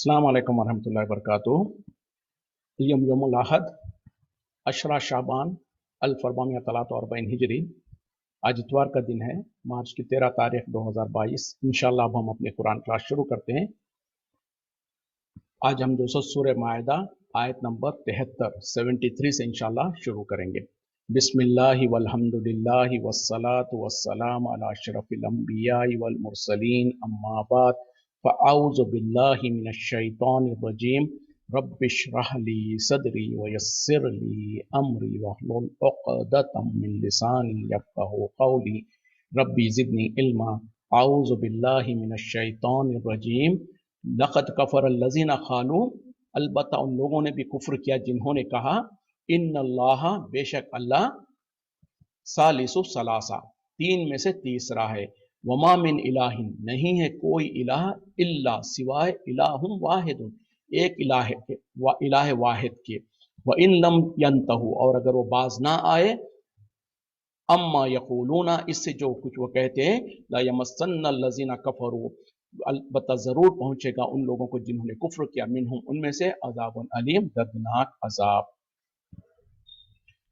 अस्सलाम वालेकुम वरहमतुल्लाहि वबरकातुहू। यम यौमुल अहद अशरा शाबान 1443 हिजरी। आज इतवार का दिन है, मार्च की 13 तारीख 2022। इंशाअल्लाह अब हम अपने कुरान क्लास शुरू करते हैं। आज हम जो सूरह माइदा आयत नंबर 73 से इंशाअल्लाह शुरू करेंगे। बिस्मिल्लाहि वल्हम्दुलिल्लाहि वस्सलातु वस्सलाम अला अशरफिल अंबियाइ वल मुरसलीन अम्मा बाद फ़अऊज़ु बिल्लाहि मिनश शैतानिर रजीम। रब्बिश्रह ली सदरी वयस्सिर ली अमरी वहलुल उक़दतम मिन लिसानी यफ़क़हू क़ौली। रब्बी ज़िदनी इल्मा। अऊज़ु बिल्लाहि मिनश शैतानिर रजीम। लक़द कफ़रल्लज़ीना क़ालू, अलबत्ता उन लोगों ने भी कुफ्र किया जिन्होंने कहा, इन्नल्लाह, बेशक अल्लाह, सालिसु सलासा, तीन में से तीसरा है। वमा मिन इलाहिन, नहीं है कोई इलाह, इल्ला, सिवाय इलाहुम वाहिदुन, एक इलाह वाहिद के। व इन लम यंतहु, और अगर वो बाज ना आए, अम्मा यक़ूलूना, इससे जो कुछ वो कहते हैं, ला यमस्सन्नल लज़ीना कफ़रू, अलबत्ता जरूर पहुंचेगा उन लोगों को जिन्होंने कुफ्र किया, मिनहुम, उनमें से, अज़ाबुन अलीम, दर्दनाक अज़ाब।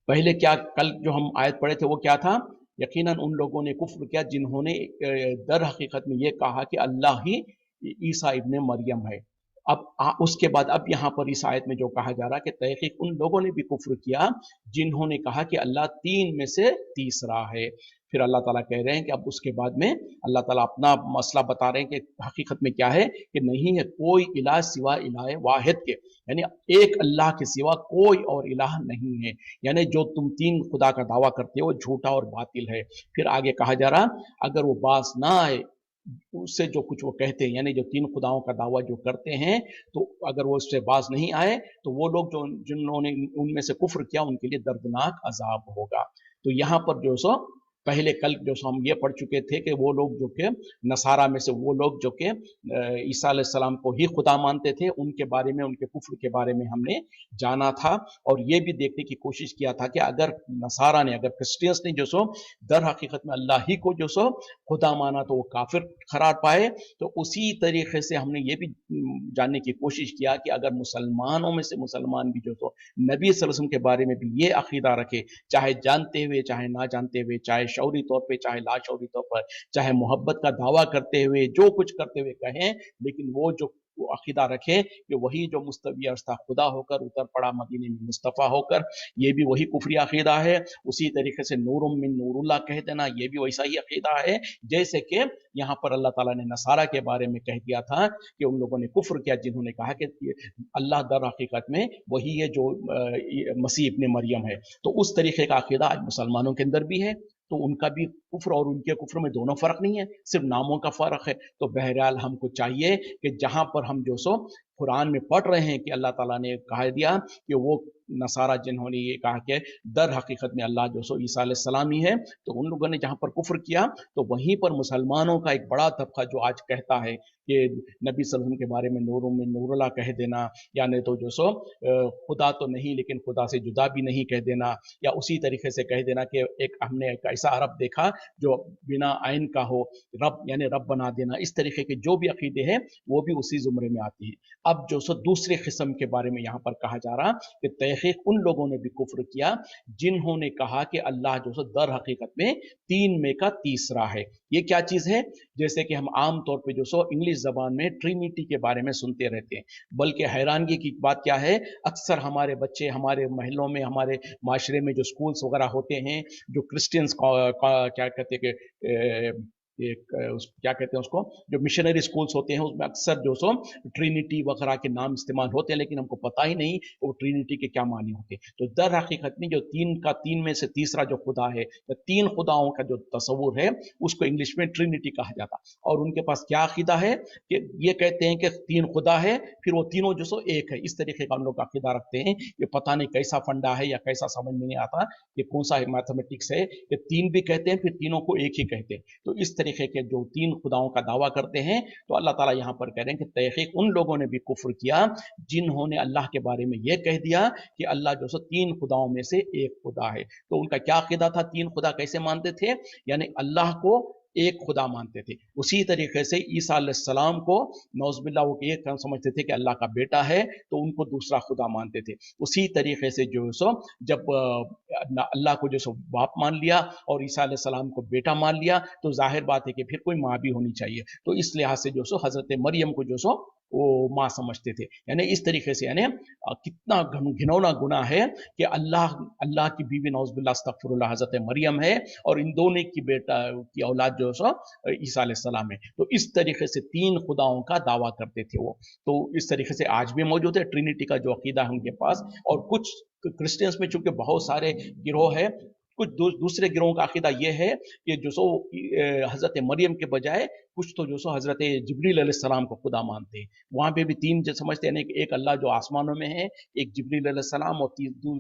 पहले क्या, कल जो हम आयत पढ़े थे वो क्या था? यकीनन उन लोगों ने कुफ्र किया जिन्होंने दर हकीकत में ये कहा कि अल्लाह ही ईसा इब्ने मरियम है। अब उसके बाद अब यहाँ पर इस आयत में जो कहा जा रहा है कि तहकीक उन लोगों ने भी कुफ्र किया जिन्होंने कहा कि अल्लाह तीन में से तीसरा है। फिर अल्लाह ताला कह रहे हैं कि अब उसके बाद में अल्लाह ताला अपना मसला बता रहे हैं कि हकीकत में क्या है, कि नहीं है कोई इलाह सिवा इलाह वाहिद के, यानी एक अल्लाह के सिवा कोई और इलाह नहीं है। यानी जो तुम तीन खुदा का दावा करते हो झूठा और बातिल है। फिर आगे कहा जा रहा, अगर वो बास ना आए, उससे जो कुछ वो कहते हैं, यानी जो तीन खुदाओं का दावा जो करते हैं, तो अगर वो उससे बाज नहीं आए तो वो लोग जो जिन्होंने उनमें से कुफ्र किया उनके लिए दर्दनाक अजाब होगा। तो यहाँ पर जो सो पहले कल जो हम ये पढ़ चुके थे कि वो लोग जो कि नसारा में से वो लोग जो कि ईसा अलैहिस्सलाम को ही खुदा मानते थे, उनके बारे में, उनके कुफ्र के बारे में हमने जाना था। और ये भी देखने की कोशिश किया था कि अगर नसारा ने, अगर क्रिश्चियंस ने जो सो दर हकीकत में अल्लाह ही को जो सो खुदा माना तो वो काफिर करार पाए। तो उसी तरीके से हमने ये भी जानने की कोशिश किया कि अगर मुसलमानों में से मुसलमान भी जो सो नबी सल्लल्लाहु अलैहि वसल्लम के बारे में भी ये अकीदा रखे, चाहे जानते हुए चाहे ना जानते हुए, चाहे शौरी तौर पे चाहे लाशौरी तौर पर, चाहे मोहब्बत का दावा करते हुए, जो कुछ करते हुए कहें, लेकिन वो जो वो अकीदा रखे कि वही जो मुस्तवी अरसा खुदा होकर उतर पड़ा मदीने में मुस्तफ़ा होकर, ये भी वही कुफरी अकीदा है। उसी तरीके से नूरुम मिन नूरुल्लाह कह देना, ये भी वैसा ही अकीदा है जैसे कि यहाँ पर अल्लाह ताला ने नसारा के बारे में कह दिया था कि उन लोगों ने कुफ्र किया जिन्होंने कहा कि अल्लाह दर हकीकत में वही है जो मसीह इब्ने मरियम है। तो उस तरीके का अकीदा आज मुसलमानों के अंदर भी है। तो उनका भी कुफ्र और उनके कुफ्र में दोनों फर्क नहीं है, सिर्फ नामों का फर्क है। तो बहरहाल हमको चाहिए कि जहां पर हम जो सो कुरान में पढ़ रहे हैं कि अल्लाह ताला ने कहा दिया कि वो नसारा जिन्होंने ये कहा कि दर हकीकत में अल्लाह जो सो ईसा अलैहिस्सलाम ही है, तो उन लोगों ने जहां पर कुफ्र किया, तो वहीं पर मुसलमानों का एक बड़ा तबका जो आज कहता है कि नबी सल्लल्लाहु अलैहि वसल्लम के बारे में नूरुम मिन नूरुल्लाह कह देना, या नहीं तो जो सो खुदा तो नहीं लेकिन खुदा से जुदा भी नहीं कह देना, या उसी तरीके से कह देना कि हमने एक ऐसा रब देखा जो बिना आइन का हो, रब यानी रब बना देना। इस तरीके के जो भी अकीदे हैं वो भी उसी जुमरे में आती है। अब जो सो दूसरे किस्म के बारे में यहाँ पर कहा जा रहा कि तहकीक उन लोगों ने भी कुफ्र किया जिन्होंने कहा कि अल्लाह जो सो दर हकीकत में तीन में का तीसरा है। ये क्या चीज है? जैसे कि हम आम तौर पे जो सो इंग्लिश जबान में ट्रिनिटी के बारे में सुनते रहते हैं, बल्कि हैरानगी की बात क्या है, अक्सर हमारे बच्चे हमारे महलों में, हमारे माशरे में जो स्कूल्स वगैरह होते हैं, जो क्रिश्चियंस क्या कहते हैं कि क्या कहते हैं उसको, जो मिशनरी स्कूल्स होते हैं, उसमें अक्सर जो सो ट्रिनिटी वगैरह के नाम इस्तेमाल होते हैं, लेकिन हमको पता ही नहीं वो ट्रिनिटी के क्या माने होते हैं। तो दर हकीकत में जो तीन में से तीसरा जो खुदा है, तो तीन खुदाओं का जो तस्वुर है उसको इंग्लिश में ट्रिनिटी कहा जाता। और उनके पास क्या अकीदा है कि ये कहते हैं कि तीन खुदा है, फिर वो तीनों जो सो एक है। इस तरीके का हम लोग अकीदा रखते हैं। ये पता नहीं कैसा फंडा है या कैसा समझ में नहीं आता कि कौन सा मैथमेटिक्स है, ये तीन भी कहते हैं फिर तीनों को एक ही कहते हैं। तो इस तरीके के जो तीन खुदाओं का दावा करते हैं, तो अल्लाह ताला यहाँ पर कह रहे हैं कि तहकीक उन लोगों ने भी कुफ्र किया जिन्होंने अल्लाह के बारे में यह कह दिया कि अल्लाह जो सो तीन खुदाओं में से एक खुदा है। तो उनका क्या अकीदा था, तीन खुदा कैसे मानते थे? यानी अल्लाह को एक खुदा मानते थे। उसी तरीके से ईसा अलैहिस्सलाम को नौज़ुबिल्लाह वो एक समझते थे कि अल्लाह का बेटा है, तो उनको दूसरा खुदा मानते थे। उसी तरीके से जो सो जब अल्लाह को जो सो बाप मान लिया और ईसा अलैहिस्सलाम को बेटा मान लिया, तो जाहिर बात है कि फिर कोई माँ भी होनी चाहिए। तो इस लिहाज से जो सो हज़रत मरियम को जो सो वो माँ समझते थे। यानी इस तरीके से यानी कितना घिनौना गुनाह है कि अल्लाह अल्लाह की बीवी नौज़ुबिल्लाह अस्तगफिरुल्लाह हज़रत मरियम है और इन दोनों की बेटा की औलाद जो सो ईसा अलैहिस्सलाम है। तो इस तरीके से 3 खुदाओं का दावा करते थे वो। तो इस तरीके से आज भी मौजूद है ट्रिनिटी का जो अकीदा है उनके पास। और कुछ क्रिश्चियंस में चूंकि बहुत सारे गिरोह है, कुछ दूसरे गिरोहों का अकीदा यह है कि जो सो हज़रत मरियम के बजाय कुछ तो जो सो हज़रत जिब्रील अलैहिस्सलाम को खुदा मानते हैं। वहाँ पे भी 3 जो समझते हैं कि एक अल्लाह जो आसमानों में है, एक जिब्रील अलैहिस्सलाम और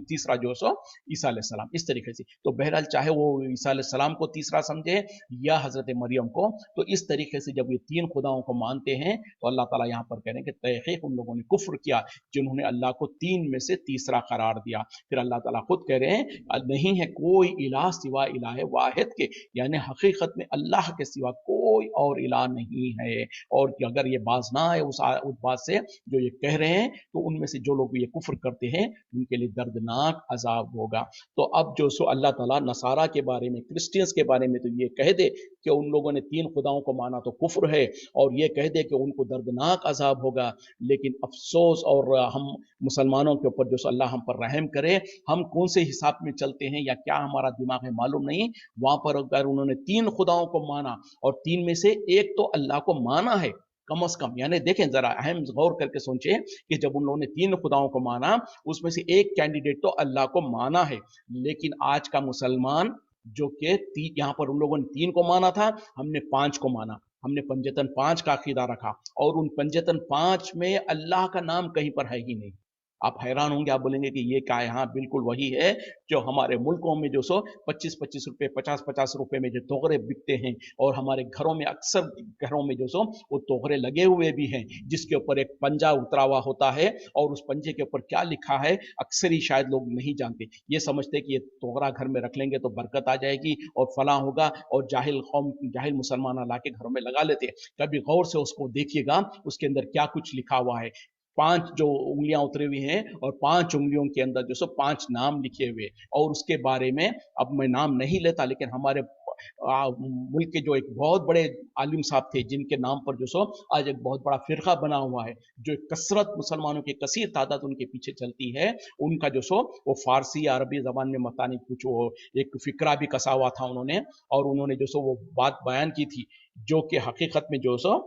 तीसरा जो सो ईसा अलैहिस्सलाम, इस तरीके से। तो बहरहाल चाहे वो ईसा अलैहिस्सलाम को तीसरा समझे या हज़रत मरियम को, तो इस तरीके से जब ये 3 खुदाओं को मानते हैं, तो अल्लाह ताला यहाँ पर कह रहे हैं कि तहक़ीक़ उन लोगों ने कुफ्र किया जिन्होंने अल्लाह को 3 में से तीसरा करार दिया। फिर अल्लाह ताला खुद कह रहे हैं नहीं है कोई इलाह सिवा इलाह वाहिद के, यानी हकीकत में अल्लाह के सिवा कोई और इलाह नहीं है। और कि अगर ये बाज ना आए उस बात से जो ये कह रहे हैं, तो उनमें से जो लोग ये कुफ्र करते हैं उनके लिए दर्दनाक अजाब होगा। तो अब जो सो अल्लाह ताला नसारा के बारे में, क्रिश्चियंस के बारे में तो ये कह दे कि उन लोगों ने 3 खुदाओं को माना तो कुफ्र है, और ये कह दे कि उनको दर्दनाक अजाब होगा। लेकिन अफसोस, और हम मुसलमानों के ऊपर जो सो अल्लाह हम पर रहम करे, हम कौन से हिसाब में चलते हैं या क्या हमारा दिमाग है मालूम नहीं। वहां पर अगर उन्होंने 3 खुदाओं को माना और 3 में से एक तो अल्लाह को माना है कम अज कम, यानी देखें जरा अहम गौर करके सोचें कि जब उन लोगों ने 3 खुदाओं को माना, उसमें से एक कैंडिडेट तो अल्लाह को माना है। लेकिन आज का मुसलमान जो कि यहाँ पर उन लोगों ने 3 को माना था, हमने 5 को माना, हमने पंजतन 5 का अकीदा रखा, और उन पंजतन 5 में अल्लाह का नाम कहीं पर है ही नहीं। आप हैरान होंगे, आप बोलेंगे कि ये क्या है। हाँ, बिल्कुल वही है जो हमारे मुल्कों में जो सो 25-25 रुपए, 50-50 रुपए में जो तोगरे बिकते हैं, और हमारे घरों में अक्सर घरों में जो सो वो तोगरे लगे हुए भी हैं, जिसके ऊपर एक पंजा उतरा हुआ होता है, और उस पंजे के ऊपर क्या लिखा है अक्सर ही शायद लोग नहीं जानते। ये समझते कि ये तोगरा घर में रख लेंगे तो बरकत आ जाएगी और फलां होगा, और जाहिल कौम, जाहिल मुसलमान ला के घरों में लगा लेते हैं। कभी गौर से उसको देखिएगा उसके अंदर क्या कुछ लिखा हुआ है। 5 जो उंगलियां उतरी हुई हैं, और 5 उंगलियों के अंदर जो सो 5 नाम लिखे हुए, और उसके बारे में अब मैं नाम नहीं लेता, लेकिन हमारे मुल्क के जो एक बहुत बड़े आलिम साहब थे जिनके नाम पर जो सो आज एक बहुत बड़ा फिरका बना हुआ है, जो कसरत मुसलमानों की कसीर तादाद उनके पीछे चलती है, उनका जो सो वो फारसी या अरबी जबान में मतानी कुछ वो एक फिक्रा भी कसा हुआ था उन्होंने, और उन्होंने जो सो वो बात बयान की थी जो कि हकीकत में जो सो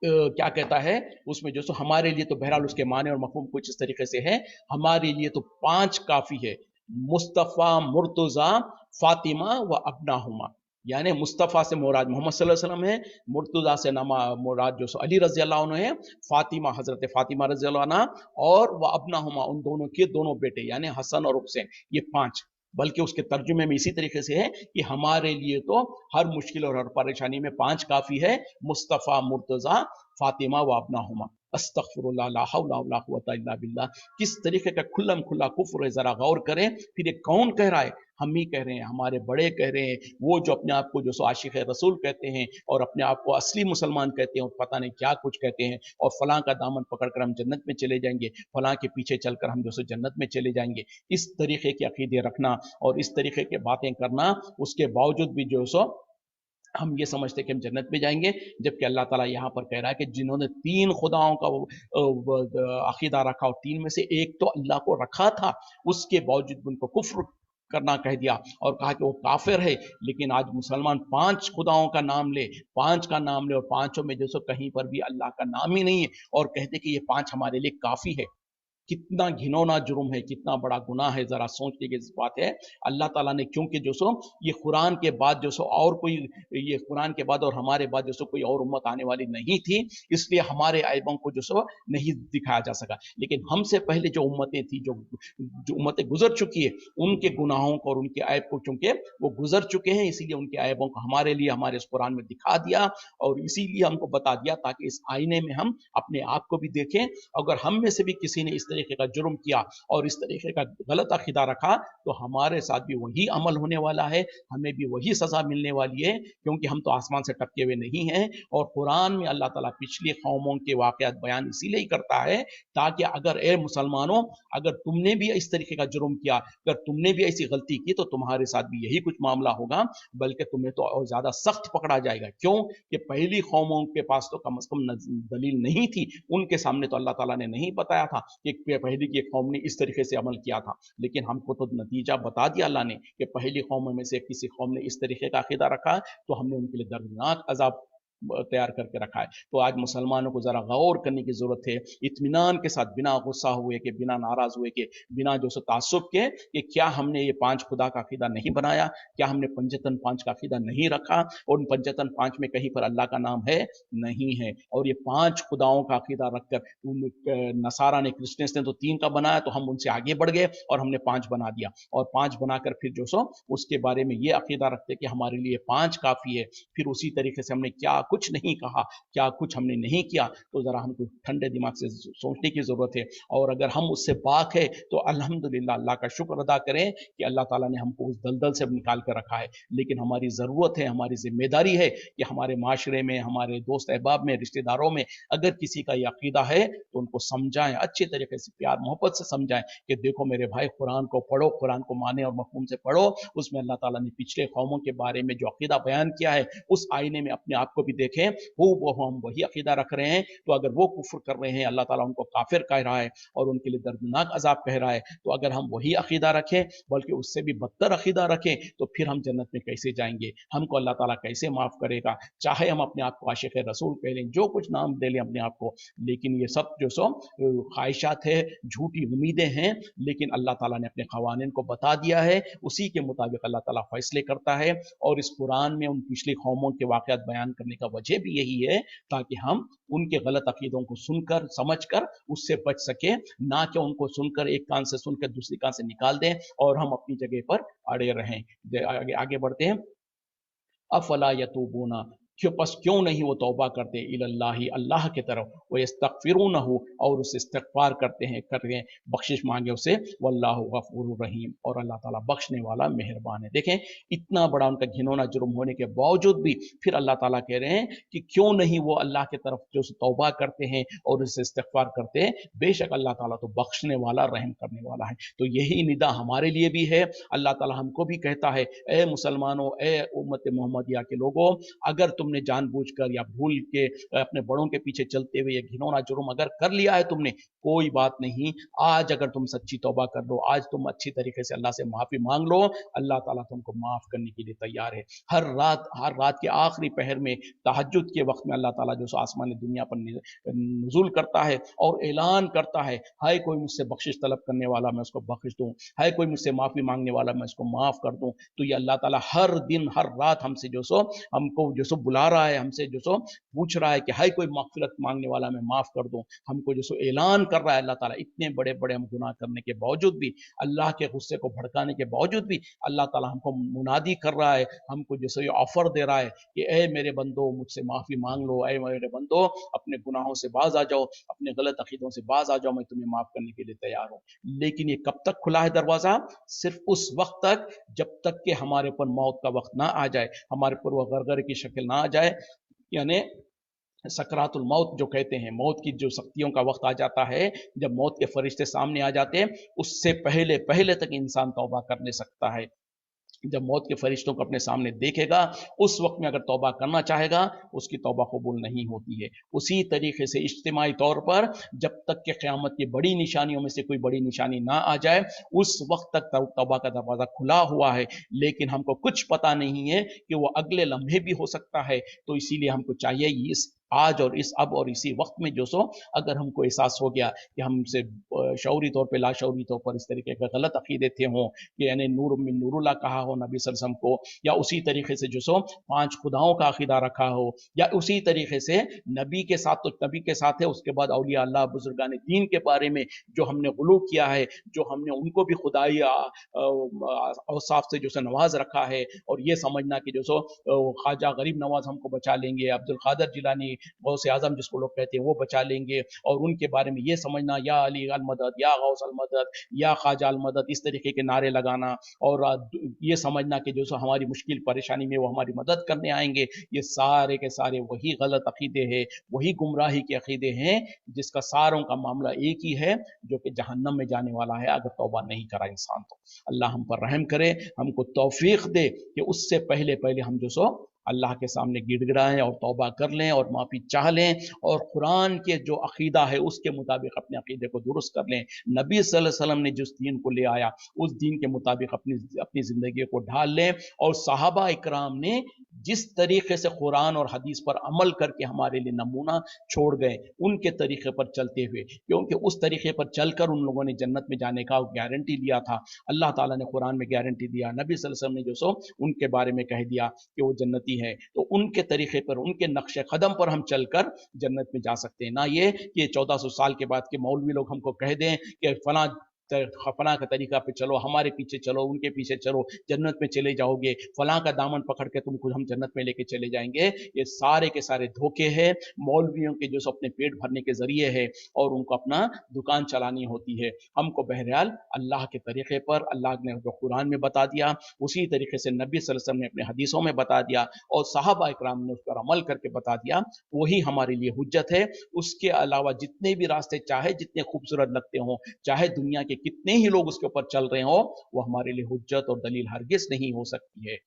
क्या कहता है उसमें जो सो हमारे लिए तो बहरहाल उसके माने और मफहूम कुछ इस तरीके से है, हमारे लिए तो 5 काफी है, मुस्तफ़ा, मुर्तज़ा, फातिमा व अब्नाहुमा। यानी मुस्तफ़ा से मुराद मोहम्मद सल्लल्लाहु अलैहि वसल्लम है, मुर्तज़ा से नामा मुराद जो सो अली रज़ी अल्लाह अन्हु है, फातिमा हज़रत फातिमा रज़ी अल्लाह अन्हा, और व अब्नाहुमा उन दोनों के दोनों बेटे यानी हसन और हुसैन, ये 5। बल्कि उसके तर्जुमे में इसी तरीके से है कि हमारे लिए तो हर मुश्किल और हर परेशानी में 5 काफी है, मुस्तफ़ा, मुर्तज़ा, फातिमा व अब्नाहुमा। अस्तगफिरुल्लाह, ला हौला वला कुव्वता इल्ला बिल्लाह। किस तरीके का खुल्लम खुल्ला कुफ्र है, जरा गौर करें। फिर ये कौन कह रहा है? हम ही कह रहे हैं, हमारे बड़े कह रहे हैं, वो जो अपने आप को जो सो आशिक रसूल कहते हैं और अपने आप को असली मुसलमान कहते हैं, और पता नहीं क्या कुछ कहते हैं, और फलां का दामन पकड़कर हम जन्नत में चले जाएंगे, फलां के पीछे चलकर हम जो सो जन्नत में चले जाएंगे। इस तरीके के अकीदे रखना और इस तरीके की बातें करना, उसके बावजूद भी जो सो हम ये समझते कि हम जन्नत में जाएंगे, जबकि अल्लाह ताला यहाँ पर कह रहा है कि जिन्होंने 3 खुदाओं का अकीदा रखा और 3 में से एक तो अल्लाह को रखा था, उसके बावजूद उनको कुफ्र करना कह दिया और कहा कि वो काफिर है। लेकिन आज मुसलमान 5 खुदाओं का नाम ले, 5 का नाम ले, और 5 में जो सो कहीं पर भी अल्लाह का नाम ही नहीं है, और कहते कि ये 5 हमारे लिए काफी है। कितना घिनौना जुर्म है, कितना बड़ा गुनाह है, जरा सोचने की बात है। अल्लाह ताला ने क्योंकि जो सो ये कुरान के बाद जो सो और कोई, ये कुरान के बाद और हमारे बाद जो सो कोई और उम्मत आने वाली नहीं थी, इसलिए हमारे ऐबों को जो सो नहीं दिखाया जा सका। लेकिन हमसे पहले जो उम्मतें थी, जो उम्मतें गुजर चुकी है, उनके गुनाहों को और उनके ऐब को चूंकि वो गुजर चुके हैं, इसीलिए उनके ऐबों को हमारे लिए हमारे इस कुरान में दिखा दिया, और इसीलिए हमको बता दिया ताकि इस आईने में हम अपने आप को भी देखें। अगर हम में से भी किसी ने इस طریقے کا جرم کیا اور اس طریقے کا غلط عقیدہ رکھا تو ہمارے ساتھ بھی وہی عمل ہونے والا ہے، ہمیں بھی وہی سزا ملنے والی ہے، کیونکہ ہم تو آسمان سے ٹپکے ہوئے نہیں ہیں۔ اور قرآن میں اللہ تعالیٰ پچھلی قوموں کے واقعات بیان اسی لیے کرتا ہے تاکہ اگر اے مسلمانوں اگر تم نے بھی اس طریقے کا جرم کیا، اگر تم نے بھی ایسی غلطی کی تو تمہارے ساتھ بھی یہی کچھ معاملہ ہوگا، بلکہ تمہیں تو اور زیادہ سخت پکڑا جائے گا۔ کیوں کہ پہلی قوموں کے پاس تو کم از کم دلیل نہیں تھی، ان کے سامنے تو اللہ تعالیٰ نے نہیں بتایا تھا کہ پہلی کی قوم نے اس طریقے سے عمل کیا تھا، لیکن ہم کو تو نتیجہ بتا دیا اللہ نے کہ پہلی قوموں میں سے کسی قوم نے اس طریقے کا عقیدہ رکھا تو ہم نے ان کے لیے دردناک عذاب تیار کر کے رکھا ہے۔ تو آج مسلمانوں کو ذرا غور کرنے کی ضرورت ہے، اطمینان کے ساتھ، بنا غصہ ہوئے کہ بنا ناراض ہوئے کہ بنا جو سو تعصب کے، کہ کیا ہم نے یہ 5 خدا کا عقیدہ نہیں بنایا، کیا ہم نے پنجتن 5 کا عقیدہ نہیں رکھا، اور ان پنجتن 5 میں کہیں پر اللہ کا نام ہے نہیں ہے، اور یہ 5 خداؤں کا عقیدہ رکھ کر نصارہ نے کرسچنس نے تو 3 کا بنایا تو ہم ان سے آگے بڑھ گئے اور ہم نے 5 بنا دیا، اور 5 بنا کر پھر جو سو اس کے بارے میں یہ عقیدہ رکھتے کہ ہمارے لیے 5 کافی ہے، پھر اسی طریقے سے ہم نے کیا کچھ نہیں کہا، کیا کچھ ہم نے نہیں کیا۔ تو ذرا ہم کو ٹھنڈے دماغ سے سوچنے کی ضرورت ہے، اور اگر ہم اس سے پاک ہے تو الحمدللہ اللہ کا شکر ادا کریں کہ اللہ تعالیٰ نے ہم کو اس دلدل سے نکال کر رکھا ہے، لیکن ہماری ضرورت ہے، ہماری ذمہ داری ہے کہ ہمارے معاشرے میں، ہمارے دوست احباب میں، رشتہ داروں میں اگر کسی کا یہ عقیدہ ہے تو ان کو سمجھائیں، اچھے طریقے سے پیار محبت سے سمجھائیں کہ دیکھو میرے بھائی قرآن کو پڑھو، قرآن کو مانے اور مفہوم سے پڑھو، اس میں اللہ تعالیٰ نے پچھلے قوموں کے بارے میں جو عقیدہ بیان کیا ہے اس آئینے میں اپنے آپ کو بھی دیکھیں، وہ ہم وہی عقیدہ رکھ رہے ہیں، تو اگر وہ کفر کر رہے ہیں اللہ تعالیٰ ان کو کافر کہہ رہا ہے اور ان کے لیے دردناک عذاب کہہ رہا ہے، تو اگر ہم وہی عقیدہ رکھیں بلکہ اس سے بھی بدتر عقیدہ رکھیں تو پھر ہم جنت میں کیسے جائیں گے، ہم کو اللہ تعالیٰ کیسے معاف کرے گا، چاہے ہم اپنے آپ کو عاشق رسول کہہ لیں، جو کچھ نام دے لیں اپنے آپ کو، لیکن یہ سب جو سو خواہشات ہے، جھوٹی امیدیں ہیں، لیکن اللہ تعالیٰ نے اپنے قوانین کو بتا دیا ہے، اسی کے مطابق اللہ تعالیٰ فیصلے کرتا ہے، اور اس قرآن میں ان پچھلی قوموں کے واقعات بیان کرنے کا وجہ بھی یہی ہے تاکہ ہم ان کے غلط عقیدوں کو سن کر سمجھ کر اس سے بچ سکیں، نہ کہ ان کو سن کر ایک کان سے سن کر دوسری کان سے نکال دیں اور ہم اپنی جگہ پر اڑے رہیں۔ آگے بڑھتے ہیں، افلا یتوبون، پس کیوں نہیں وہ توبہ کرتے اللہ اللہ کی طرف، وہ یستغفرونہ اور اس استغفار کرتے ہیں بخشش مانگے اسے، واللہ غفور الرحیم اور اللہ تعالیٰ بخشنے والا مہربان ہے۔ دیکھیں اتنا بڑا ان کا گھنونا جرم ہونے کے باوجود بھی پھر اللہ تعالیٰ کہہ رہے ہیں کہ کیوں نہیں وہ اللہ کی طرف جو توبہ کرتے ہیں اور اس سے استغفار کرتے ہیں، بے شک اللہ تعالیٰ تو بخشنے والا رحم کرنے والا ہے۔ تو یہی ندا ہمارے لیے بھی ہے، اللہ تعالیٰ ہم کو بھی کہتا ہے اے مسلمانوں، اے امت محمدیہ کے لوگوں، اگر تم نے جان بوجھ کر یا بھول کے اپنے بڑوں کے پیچھے چلتے ہوئے یہ گھنونا جرم اگر کر لیا ہے تم نے، کوئی بات نہیں، آج اگر تم سچی توبہ کر لو، آج تم اچھی طریقے سے اللہ سے معافی مانگ لو، اللہ تعالیٰ تم کو معاف کرنے کے لیے تیار ہے۔ ہر رات کے آخری پہر میں، تہجد کے وقت میں اللہ تعالیٰ جو آسمان دنیا پر نزول کرتا ہے اور اعلان کرتا ہے، ہائے کوئی مجھ سے بخشش طلب کرنے والا میں اس کو بخش دوں، ہائے کوئی مجھ سے معافی مانگنے والا میں اس کو معاف کر دوں۔ تو یہ اللہ تعالیٰ ہر دن ہر رات ہم سے جو سو ہم کو جو سو بلا رہا ہے، ہم سے جو سو پوچھ رہا ہے کہ ہائے کوئی مغفرت مانگنے والا میں معاف کر دوں، ہم کو جو سو اعلان کر رہا ہے اللہ تعالیٰ، اتنے بڑے بڑے ہم گناہ کرنے کے باوجود بھی، اللہ کے غصے کو بھڑکانے کے باوجود بھی اللہ تعالیٰ ہم کو منادی کر رہا ہے، ہم کو جو سو یہ آفر دے رہا ہے کہ اے میرے بندو مجھ سے معافی مانگ لو، اے میرے بندو اپنے گناہوں سے باز آ جاؤ، اپنے غلط عقیدوں سے باز آ جاؤ، میں تمہیں معاف کرنے کے لیے تیار ہوں۔ لیکن یہ کب تک کھلا ہے دروازہ؟ صرف اس وقت تک جب تک کہ ہمارے پر موت کا وقت نہ آ جائے، ہمارے پر وہ غرغرے کی شکل نہ آ جائے، یعنی سکرات الموت جو کہتے ہیں، موت کی جو سختیوں کا وقت آ جاتا ہے، جب موت کے فرشتے سامنے آ جاتے ہیں، اس سے پہلے تک انسان توبہ کر لے سکتا ہے۔ جب موت کے فرشتوں کو اپنے سامنے دیکھے گا، اس وقت میں اگر توبہ کرنا چاہے گا، اس کی توبہ قبول نہیں ہوتی ہے۔ اسی طریقے سے اجتماعی طور پر جب تک کہ قیامت کی بڑی نشانیوں میں سے کوئی بڑی نشانی نہ آ جائے، اس وقت تک توبہ کا دروازہ کھلا ہوا ہے، لیکن ہم کو کچھ پتہ نہیں ہے کہ وہ اگلے لمحے بھی ہو سکتا ہے۔ تو اسی لیے ہم کو چاہیے اس آج اور اس اب اور اسی وقت میں جو سو اگر ہم کو احساس ہو گیا کہ ہم سے شعوری طور پہ لاشعوری طور پر اس طریقے کا غلط عقیدے تھے ہوں، کہ یعنی نور من نور اللہ کہا ہو نبی صلی اللہ علیہ وسلم کو، یا اسی طریقے سے جو سو 5 خداؤں کا عقیدہ رکھا ہو، یا اسی طریقے سے نبی کے ساتھ تو نبی کے ساتھ ہے، اس کے بعد اولیاء اللہ بزرگان دین کے بارے میں جو ہم نے غلو کیا ہے، جو ہم نے ان کو بھی خدائی اوصاف سے جو سو نواز رکھا ہے، اور یہ سمجھنا کہ جو سو خواجہ غریب نواز ہم کو بچا لیں گے، عبد القادر جیلانی गौस आजम जिसको लोग कहते हैं वो बचा लेंगे, और उनके बारे में ये समझना या अली अलमदद, या गौस अलमदद, या ख्वाजा अलमदद, इस तरीके के नारे लगाना, और ये समझना कि जो सो हमारी मुश्किल परेशानी में वो हमारी मदद करने आएंगे, ये सारे के सारे वही गलत अकीदे हैं, वही गुमराही के अकीदे हैं, जिसका सारों का मामला एक ही है, जो कि जहन्नम में जाने वाला है अगर तौबा नहीं करा इंसान तो। अल्लाह हम पर रहम करे, हमको तौफीक दे कि उससे पहले पहले हम जो सो अल्लाह के सामने गिड़गिड़ाएं और तौबा कर लें और माफ़ी चाह लें, और कुरान के जो अकीदा है उसके मुताबिक अपने अकीदे को दुरुस्त कर लें। नबी सल्लल्लाहु अलैहि वसल्लम ने जिस दीन को ले आया उस दीन के मुताबिक अपनी अपनी ज़िंदगी को ढाल लें, और सहाबा इकराम ने जिस तरीके से कुरान और हदीस पर अमल करके हमारे लिए नमूना छोड़ गए, उनके तरीके पर चलते हुए, क्योंकि उस तरीके पर चलकर उन लोगों ने जन्नत में जाने का गारंटी लिया था। अल्लाह ताला ने कुरान में गारंटी दिया, नबी सल्लल्लाहु अलैहि वसल्लम ने जो सो उनके बारे में कह दिया कि वो जन्नती है, तो उनके तरीके पर, उनके नक्शे कदम पर हम चलकर जन्नत में जा सकते हैं। ना ये कि 1400 साल के बाद के मौलवी लोग हमको कह दें कि फला फलां का तरीका पे चलो, हमारे पीछे चलो, उनके पीछे चलो, जन्नत में चले जाओगे, फलां का दामन पकड़ के तुमको हम जन्नत में लेके चले जाएंगे। ये सारे के सारे धोखे हैं, मौलवियों के जो अपने पेट भरने के जरिए है, और उनको अपना दुकान चलानी होती है। हमको बहरहाल अल्लाह के तरीके पर, अल्लाह ने जो कुरान में बता दिया उसी तरीके से नबी सल्लल्लाहु अलैहि वसल्लम ने अपने हदीसों में बता दिया, और सहाबा इकराम ने उस पर अमल करके बता दिया, वही हमारे लिए हुज्जत है। उसके अलावा जितने भी रास्ते चाहे जितने खूबसूरत लगते हों, चाहे दुनिया के कितने ही लोग उसके ऊपर चल रहे हो, वो हमारे लिए हुज्जत और दलील हरगिज नहीं हो सकती है।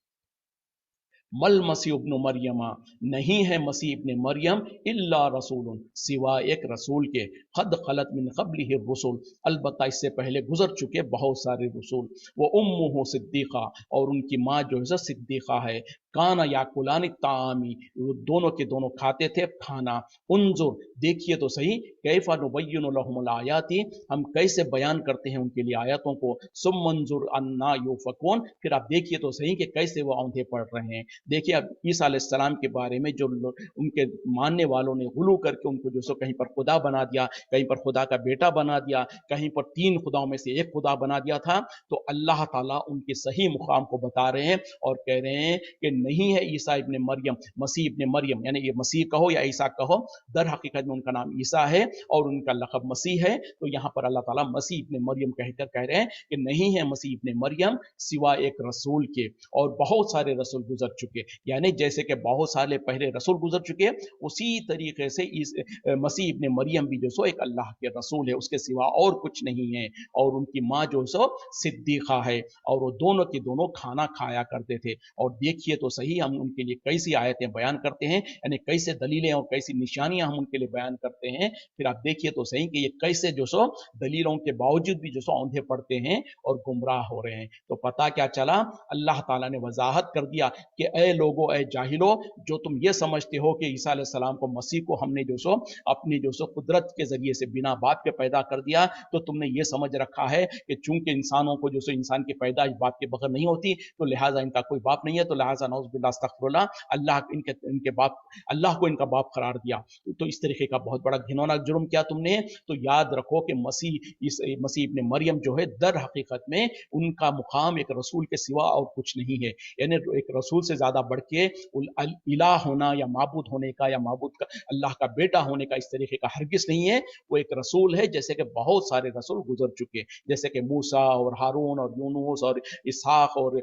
मल मसीह इब्न मरियमा, नहीं है मसीह इब्न मरियम, इल्ला रसूल, सिवा एक रसूल के, खद खलत मिन क़ब्लिहि रुसूल, अलबत्ता इससे पहले गुजर चुके बहुत सारे रसूल, वो उम्मुहु सिद्दीक़ा, और उनकी माँ जो है सिद्दीक़ा है, काना याकुलानि तामी, वो दोनों के दोनों खाते थे खाना, उन्जुर, देखिए तो सही, कैफा नुबय्यिनु लहुमुल आयाति, हम कैसे बयान करते हैं उनके लिए आयतों को, सुम्मा उन्जुर अन्ना युफकून, फिर आप देखिए तो सही कि कैसे वो औंधे पड़ रहे हैं। देखिए अब ईसा अलैहिस्सलाम के बारे में जो उनके मानने वालों ने गुलू करके उनको जो सो कहीं पर खुदा बना दिया, कहीं पर खुदा का बेटा बना दिया, कहीं पर 3 खुदाओं में से एक खुदा बना दिया था, तो अल्लाह ताला उनके सही मुकाम को बता रहे हैं और कह रहे हैं कि नहीं है ईसा इब्न मरियम, मसीह इब्न मरियम, यानी ये मसीह कहो या ईसा कहो, दर हकीकत में उनका नाम ईसा है और उनका लक़ब मसीह है। तो यहाँ पर अल्लाह ताला मसीह इब्न मरियम कहकर कह रहे हैं कि नहीं है मसीह इब्न मरियम सिवा एक रसूल के, और बहुत सारे रसूल गुजर चुके, यानी जैसे कि बहुत सारे पहले रसूल गुजर चुके, उसी तरीके से इस मसीह इब्न मरियम भी जो सो एक अल्लाह के रसूल है, उसके सिवा और कुछ नहीं है। और उनकी माँ जो सो सिद्दीक़ा है, और वो दोनों के दोनों खाना खाया करते थे। और देखिए तो सही हम उनके लिए कैसी आयतें बयान करते हैं, यानी कैसे दलीलें और कैसी निशानियां हम उनके लिए बयान करते हैं। फिर आप देखिए तो सही कि ये कैसे जो सो दलीलों के बावजूद भी जो सो औंधे पड़ते हैं और गुमराह हो रहे हैं। तो पता क्या चला, अल्लाह ताला ने वजाहत कर दिया कि ए लोगो, ए जाहिलो, जो तुम ये समझते हो कि ईसा अलैहिस्सलाम को, मसीह को हमने जो सो अपनी जो सो कुदरत के जरिए से बिना बाप के पैदा कर दिया, तो तुमने ये समझ रखा है कि चूंकि इंसानों को जो सो इंसान की पैदाइश बाप के बगैर नहीं होती, तो लिहाजा इनका कोई बाप नहीं है, तो लिहाजा नौज़ुबिल्लाह अस्तगफिरुल्लाह, अल्लाह इनके बाप, अल्लाह को इनका बाप करार दिया। तो इस तरीके का बहुत बड़ा घिनौना जुर्म किया तुमने। तो याद रखो कि मसीह इब्न मरियम जो है, दर हकीकत में उनका मुकाम एक रसूल के सिवा और कुछ नहीं है, यानी एक रसूल से ज्यादा बढ़ के इलाह होना या माबूद होने का, या माबूद का अल्लाह का बेटा होने का इस तरीके का हरगिज नहीं है। वो एक रसूल है, जैसे कि बहुत सारे रसूल गुजर चुके, जैसे कि मूसा और हारून और यूनुस और इसहाक और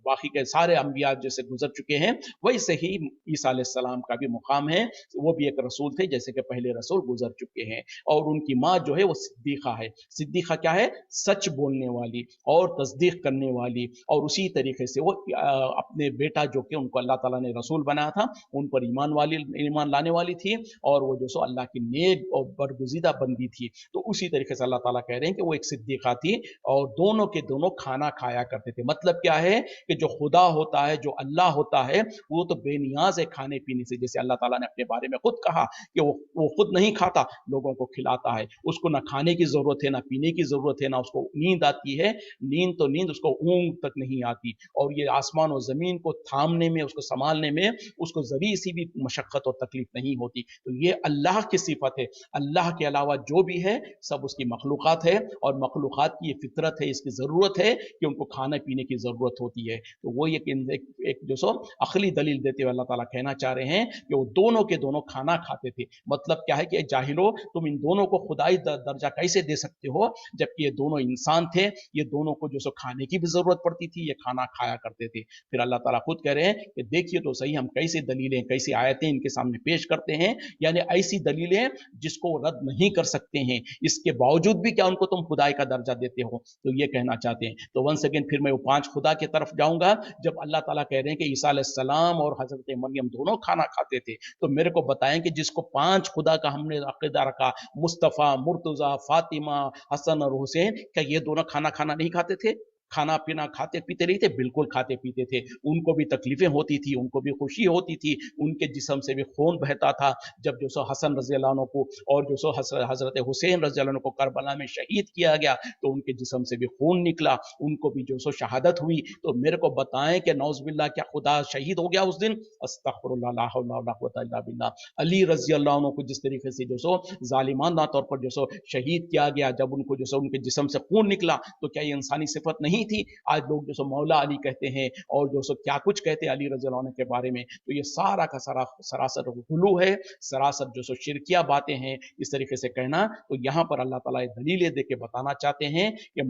बाकी के सारे अंबिया जैसे गुजर चुके हैं, वैसे ही ईसा अलैहिस्सलाम का भी मुकाम है, वो भी एक रसूल थे जैसे कि पहले रसूल गुजर चुके हैं। और उनकी माँ जो है वो सिद्दीक़ा है। सिद्दीक़ा क्या है? सच बोलने वाली और तस्दीक करने वाली, और उसी तरीके से वो अपने बेटा जो कि उनको अल्लाह ताला ने रसूल बनाया था, उन पर ईमान लाने वाली थी, और वो जो सो अल्लाह की नेक और बरगुज़ीदा बंदी थी। तो उसी तरीके से अल्लाह ताला कह रहे हैं कि वो एक सिद्दीक़ा थी, और दोनों के दोनों खाना खाया करते थे। मतलब क्या है कि जो खुदा होता है, जो अल्लाह होता है, वो तो बेनियाज है खाने पीने से, जैसे अल्लाह ताला ने अपने बारे में खुद कहा कि वो खुद नहीं खाता, लोगों को खिलाता है, उसको ना खाने की जरूरत है, ना पीने की जरूरत है, ना उसको नींद आती है, नींद तो नींद उसको ऊँग तक नहीं आती, और ये आसमान और जमीन को थामने में, उसको संभालने में उसको जरी सी भी मशक्कत और तकलीफ नहीं होती। तो ये अल्लाह की सिफत है। अल्लाह के अलावा जो भी है सब उसकी मखलूक़ात है, और मखलूक़ात की ये फितरत है, इसकी ज़रूरत है कि उनको खाने पीने की ज़रूरत होती है। तो वो ये एक जो सो अखली दलील देते हुए अल्लाह ताला कहना चाह रहे हैं कि वो दोनों के दोनों खाना खाते थे। मतलब क्या है कि जाहिलो, तुम इन दोनों को खुदाई दर्जा कैसे दे सकते हो, जबकि ये दोनों इंसान थे, ये दोनों को जो सो खाने की भी जरूरत पड़ती थी, ये खाना खाया करते थे। फिर अल्लाह ताला खुद कह रहे हैं कि देखिए तो सही हम कैसे दलीलें, कैसी आयतें इनके सामने पेश करते हैं, यानी ऐसी दलीलें जिसको रद्द नहीं कर सकते हैं, इसके बावजूद भी क्या उनको तुम खुदाई का दर्जा देते हो। तो ये कहना चाहते हैं। तो वंस अगेन फिर मैं वो 5 खुदा की तरफ जाऊंगा, जब अल्लाह ताला कह रहे हैं कि ईसा अलैहिस्सलाम और हजरत मरियम दोनों खाना खाते थे, तो मेरे को बताएं कि जिसको 5 खुदा का हमने अकीदा रखा, मुस्तफ़ा, मुर्तज़ा, फातिमा, हसन और हुसैन, क्या ये दोनों खाना खाना नहीं खाते थे? खाना पीना खाते पीते नहीं थे? बिल्कुल खाते पीते थे। उनको भी तकलीफें होती थी, उनको भी खुशी होती थी, उनके जिस्म से भी खून बहता था। जब जो सो हसन रज़ी अल्लाह अन्हु को और जो सो हजरत हुसैन रज़ी अल्लाह अन्हु को करबला में शहीद किया गया, तो उनके जिस्म से भी खून निकला, उनको भी जो सो शहादत हुई। तो मेरे को बताएं कि नौज़ुबिल्लाह क्या खुदा शहीद हो गया उस दिन? अस्तगफिरुल्लाह, ला हौला वला कुव्वता इल्ला बिल्लाह। अली रज़ी अल्लाह अन्हु को जिस तरीके से जो सो जालिमाना तौर पर जो सो शहीद किया गया, जब उनको जो सो उनके जिस्म से खून निकला, तो क्या ये इंसानी सिफत नहीं थी? आज लोग जो सो मौला अली कहते हैं और जो सो क्या कुछ कहते हैं अली रज़ी अल्लाह अन्हु के बारे में। तो ये सारा का सारा सरासर गुलू है, सरासर जो सो शिरकिया बातें हैं, इस तरीके से कहना। तो यहाँ पर अल्लाह ताला ये दलीलें दे के बताना चाहते हैं कि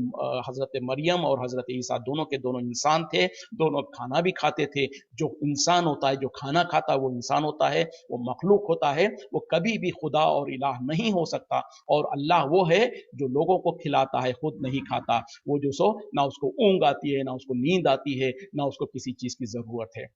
हजरत मरियम और हजरत ईसा दोनों के दोनों इंसान थे, दोनों खाना भी खाते थे। जो इंसान होता है, जो खाना खाता है, वो इंसान होता है, वो मखलूक होता है, वो कभी भी खुदा और इलाह नहीं हो सकता। और अल्लाह वो है जो लोगों को खिलाता है, खुद नहीं खाता। वो जो सो ना उसको ऊँग आती है, ना उसको नींद आती है, ना उसको किसी चीज की जरूरत है।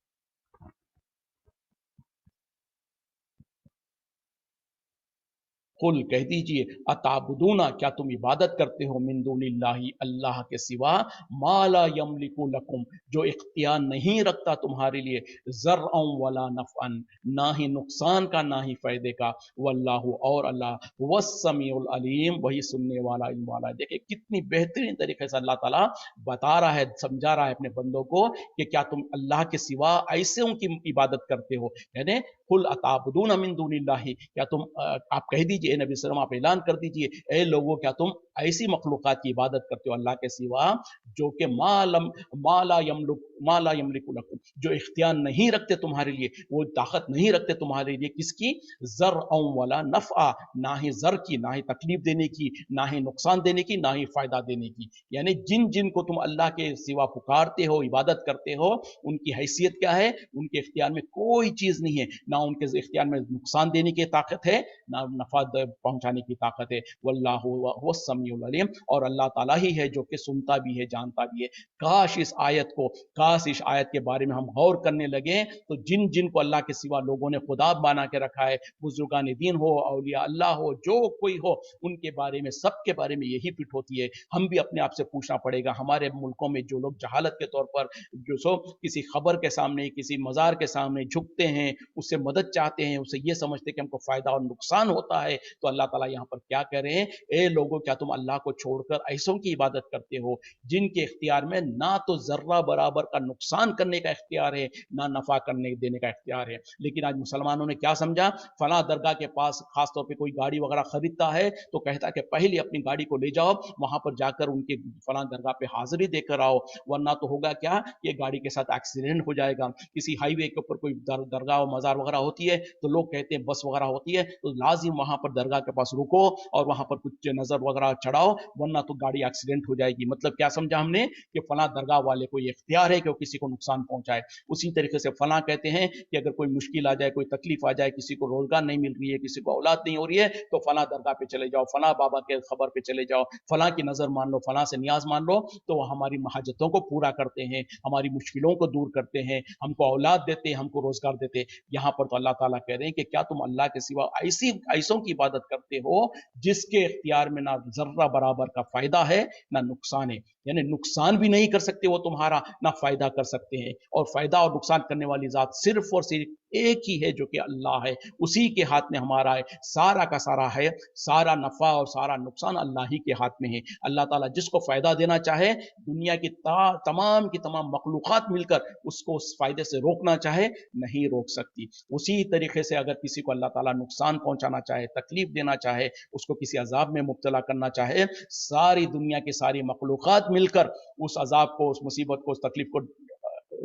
कुल कह दीजिए, अताबुदूना, क्या तुम इबादत करते हो, मिन दूनिल्लाहि, अल्लाह के सिवा, माला यमलिकु लकुम, जो इख्तियार नहीं रखता तुम्हारे लिए, ज़र्अन वला नफ़अन, ना ही नुकसान का ना ही फायदे का, वल्लाहु, और अल्लाह, वस्समीउल अलीम, वही सुनने वाला, इल्म वाला है। देखिए कितनी बेहतरीन तरीके से अल्लाह ताला बता रहा है, समझा रहा है अपने बंदों को कि क्या तुम अल्लाह के सिवा ऐसे उनकी इबादत करते हो। यानी कुल अताबुदून मिन दूनिल्लाहि, क्या तुम आप कह दीजिए नबी सल्लल्लाहु अलैहि वसल्लम, आप ऐलान कर दीजिए, ए लोगों, क्या तुम ऐसी मखलूकात की इबादत करते हो अल्लाह के सिवा, जो कि माला यमलिकु लकुम, जो इख्तियार नहीं रखते तुम्हारे लिए, वो ताकत नहीं रखते तुम्हारे लिए, किसकी? ज़र्अ वला नफ़अ, ना ही ज़र की, ना ही तकलीफ देने की, ना ही नुकसान देने की, ना ही फायदा देने की। यानी जिन जिन को तुम अल्लाह के सिवा पुकारते हो, इबादत करते हो, उनकी हैसियत क्या है? उनके इख्तियार में कोई चीज नहीं है, ना उनके इख्तियार में नुकसान देने की ताकत है, ना नफा पहुंचाने की ताकत है। वल्लाहु हुवस समीउल अलीम, और अल्लाह ताला ही है जो कि सुनता भी है, जानता भी है। काश इस आयत के बारे में हम गौर करने लगे, तो जिन जिन को अल्लाह के सिवा लोगों ने खुदा बना के रखा है, बुजुर्गान दीन हो, औलिया अल्लाह हो, जो कोई हो, उनके बारे में, सबके बारे में यही पिट होती है। हम भी अपने आप से पूछना पड़ेगा, हमारे मुल्कों में जो लोग जहालत के तौर पर जो सो किसी खबर के सामने, किसी मजार के सामने झुकते हैं, उससे मदद चाहते हैं, उससे ये समझते हैं कि हमको फायदा और नुकसान होता है, तो अल्लाह ताला यहाँ पर क्या कह रहे हैं? ए लोगों, क्या तुम अल्लाह को छोड़कर ऐसों की इबादत करते हो जिनके इख्तियार में ना तो जर्रा बराबर का नुकसान करने का इख्तियार है, ना नफा करने देने का इख्तियार है। लेकिन आज मुसलमानों ने क्या समझा? फला दरगाह के पास खासतौर पर कोई गाड़ी वगैरह खरीदता है, तो कहता है कि पहले अपनी गाड़ी को ले जाओ, वहां पर जाकर उनके फला दरगाह पे हाजिरी देकर आओ, वरना तो होगा क्या, ये गाड़ी के साथ एक्सीडेंट हो जाएगा। किसी हाईवे के ऊपर कोई दरगाह और मजार वगैरह होती है, तो लोग कहते हैं बस वगैरह होती है, तो लाजिम वहां पर दरगाह के पास रुको और वहां पर कुछ नजर वगैरह चढ़ाओ, वरना तो गाड़ी एक्सीडेंट हो जाएगी। मतलब क्या समझा हमने? कि फला दरगाह वाले को ये इख्तियार है कि वो किसी को नुकसान पहुंचाए। उसी तरीके से फला कहते हैं कि अगर कोई मुश्किल आ जाए, कोई तकलीफ आ जाए, किसी को रोजगार नहीं मिल रही है, किसी को औलाद नहीं हो रही है, तो फला दरगाह पे चले जाओ, फला बाबा के खबर पे चले जाओ, फला की नजर मान लो, फला से नियाज मान लो, तो वो हमारी हाजतों को पूरा करते हैं, हमारी मुश्किलों को दूर करते हैं, हमको औलाद देते हैं, हमको रोजगार देते हैं। यहाँ पर तो अल्लाह ताला कह रहे हैं कि क्या तुम अल्लाह के सिवा ऐसी ऐसों की इबादत करते हो जिसके इख्तियार में ना जर्रा बराबर का फायदा है, ना नुकसान है। यानी नुकसान भी नहीं कर सकते वो तुम्हारा, ना फायदा कर सकते हैं। और फायदा और नुकसान करने वाली जात सिर्फ और सिर्फ एक ही है, जो कि अल्लाह है। उसी के हाथ में हमारा है, सारा का सारा है, सारा नफा और सारा नुकसान अल्लाह ही के हाथ में है। अल्लाह ताला जिसको फायदा देना चाहे, दुनिया की तमाम की तमाम मखलूकात मिलकर उसको उस फायदे से रोकना चाहे, नहीं रोक सकती। उसी तरीके से अगर किसी को अल्लाह ताला नुकसान पहुंचाना चाहे, तकलीफ देना चाहे, उसको किसी अजाब में मुब्तला करना चाहे, सारी दुनिया की सारी मखलूकात मिलकर उस अजाब को, उस मुसीबत को, उस तकलीफ को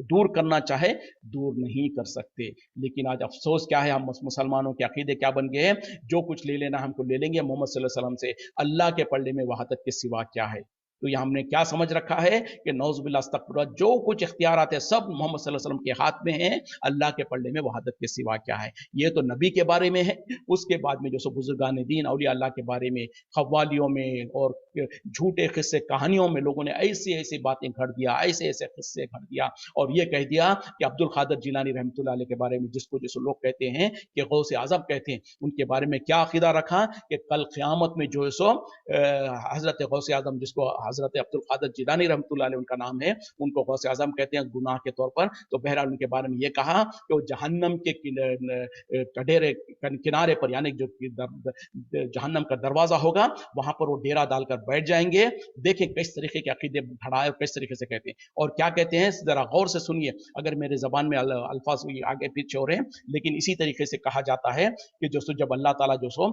दूर करना चाहे दूर नहीं कर सकते। लेकिन आज अफसोस क्या है, हम मुसलमानों के अकीदे क्या बन गए हैं, जो कुछ ले लेना हमको ले लेंगे मोहम्मद सल्लल्लाहु अलैहि वसल्लम से, अल्लाह के पल्ले में वहादत के सिवा क्या है। तो ये हमने क्या समझ रखा है कि नौजुबिल्लाह अस्तगफिरुल्लाह, जो कुछ इख्तियारात है सब मोहम्मद सल्लल्लाहु अलैहि वसल्लम के हाथ में है, अल्लाह के पल्ले में वहादत के सिवा क्या है। ये तो नबी के बारे में है। उसके बाद में जो सो बुजुर्गान दीन औलिया अल्लाह के बारे में खवालियों में और झूठे किस्से कहानियों में लोगों ने ऐसी ऐसी बातें घड़ दिया, ऐसे ऐसे किस्से घड़ दिया और ये कह दिया कि अब्दुल कादिर जिलानी रहमतुल्लाह अलैह के बारे में, जिसको जिस लोग कहते हैं कि गौसे आजम कहते हैं, उनके बारे में क्या अकीदा रखा कि कल क़यामत में जो है सो हजरत गौसे आजम, जिसको हजरत अब्दुल कादिर जिलानी रहमतुल्लाह अलैह उनका नाम है, उनको गौसे आजम कहते हैं गुनाह के तौर पर। तो बहरहाल उनके बारे में ये कहा कि वो जहन्नम के कडेरे किनारे पर, यानी जो जहन्नम का दरवाजा होगा वहां पर वो डेरा डालकर बैठ जाएंगे। देखें किस तरीके के अकीदे धड़ाए और किस तरीके से कहते हैं और क्या कहते हैं, जरा गौर से सुनिए। अगर मेरे जबान में अल्फाज आगे पीछे हो रहे हैं, लेकिन इसी तरीके से कहा जाता है कि जो जब अल्लाह ताला जो सो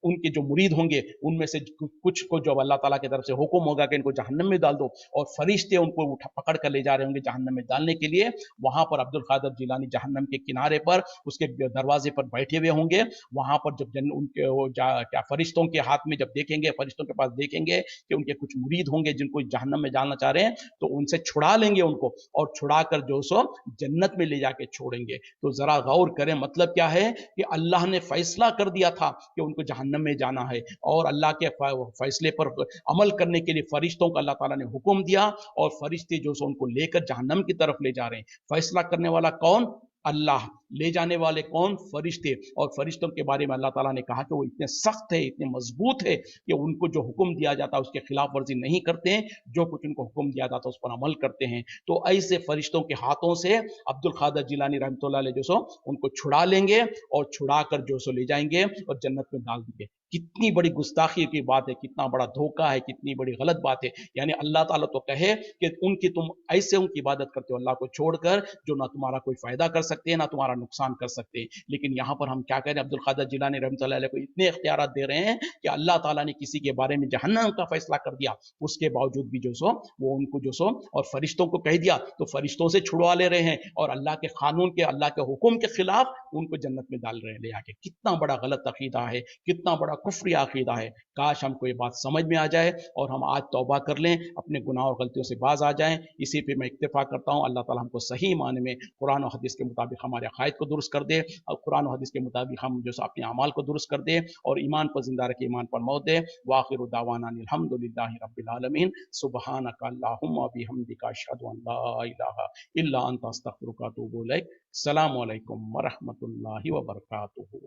उनके जो मुरीद होंगे उनमें से कुछ को जो अल्लाह ताला की तरफ से हुक्म होगा कि इनको जहन्नम में डाल दो, और फरिश्ते उनको उठा पकड़ कर ले जा रहे होंगे जहन्नम में डालने के लिए, वहां पर अब्दुल कादिर जिलानी जहन्नम के किनारे पर उसके दरवाजे पर बैठे हुए होंगे। वहां पर जब उनके वो क्या फरिश्तों के हाथ में जब देखेंगे, फरिश्तों के पास देखेंगे कि उनके कुछ मुरीद होंगे जिनको जहन्नम में डालना चाह रहे हैं, तो उनसे छुड़ा लेंगे उनको और छुड़ा कर जो सो जन्नत में ले जाके छोड़ेंगे। तो जरा गौर करें, मतलब क्या है कि अल्लाह ने फैसला कर दिया था कि उनको जहन्नम में जाना है, और अल्लाह के फैसले पर अमल करने के लिए फरिश्तों को अल्लाह ताला ने हुक्म दिया, और फरिश्ते जो सो उनको लेकर जहन्नम की तरफ ले जा रहे हैं। फैसला करने वाला कौन? अल्लाह। ले जाने वाले कौन? फरिश्ते। और फरिश्तों के बारे में अल्लाह ताला ने कहा कि वो इतने सख्त है, इतने मजबूत है कि उनको जो हुक्म दिया जाता है उसके खिलाफ वर्जी नहीं करते हैं, जो कुछ उनको हुक्म दिया जाता है उस पर अमल करते हैं। तो ऐसे फरिश्तों के हाथों से अब्दुल कादिर जिलानी रहमतुल्लाह अलैह जो सो उनको छुड़ा लेंगे और छुड़ा कर जो सो ले जाएंगे और जन्नत में डाल देंगे। कितनी बड़ी गुस्ताखी की बात है, कितना बड़ा धोखा है, कितनी बड़ी गलत बात है। यानी अल्लाह ताला तो कहे कि उनकी तुम ऐसे उनकी इबादत करते हो अल्लाह को छोड़कर, जो ना तुम्हारा कोई फायदा कर सकते हैं ना तुम्हारा नुकसान कर सकते हैं। लेकिन यहाँ पर हम क्या कह रहे हैं, अब्दुल कादिर जिलानी रहमतुल्लाह अलैह को इतने इख्तियारात दे रहे हैं कि अल्लाह ताला ने किसी के बारे में जहन्नम का फैसला कर दिया, उसके बावजूद भी जो सो वो उनको जो सो और फरिश्तों को कह दिया, तो फरिश्तों से छुड़वा ले रहे हैं और अल्लाह के कानून के, अल्लाह के हुक्म के खिलाफ उनको जन्नत में डाल रहे हैं ले आके। कितना बड़ा गलत अकीदा है, कितना बड़ा कुफ्री अकीदा है। काश हमको ये बात समझ में आ जाए और हम आज तौबा कर लें, अपने गुनाह और गलतियों से बाज आ जाएं। इसी पे मैं इत्तेफाक करता हूँ। अल्लाह ताला हमको सही माने में कुरान और हदीस के मुताबिक हमारे अकायद को दुरुस्त कर दे, और कुरान और हदीस के मुताबिक हम जो अपने अमाल को दुरुस्त कर दे और ईमान पर जिंदा रखे, ईमान पर मौत दे। वाखिर दावाना अल्हम्दुलिल्लाहि रब्बिल आलमीन। सुब्हानक अल्लाहुम्मा बिहम्दिका अशहदु अन ला इलाहा इल्ला अंता अस्तगफिरुका व अतूबु इलैक। अस्सलामु अलैकुम व रहमतुल्लाहि व बरकातुहू।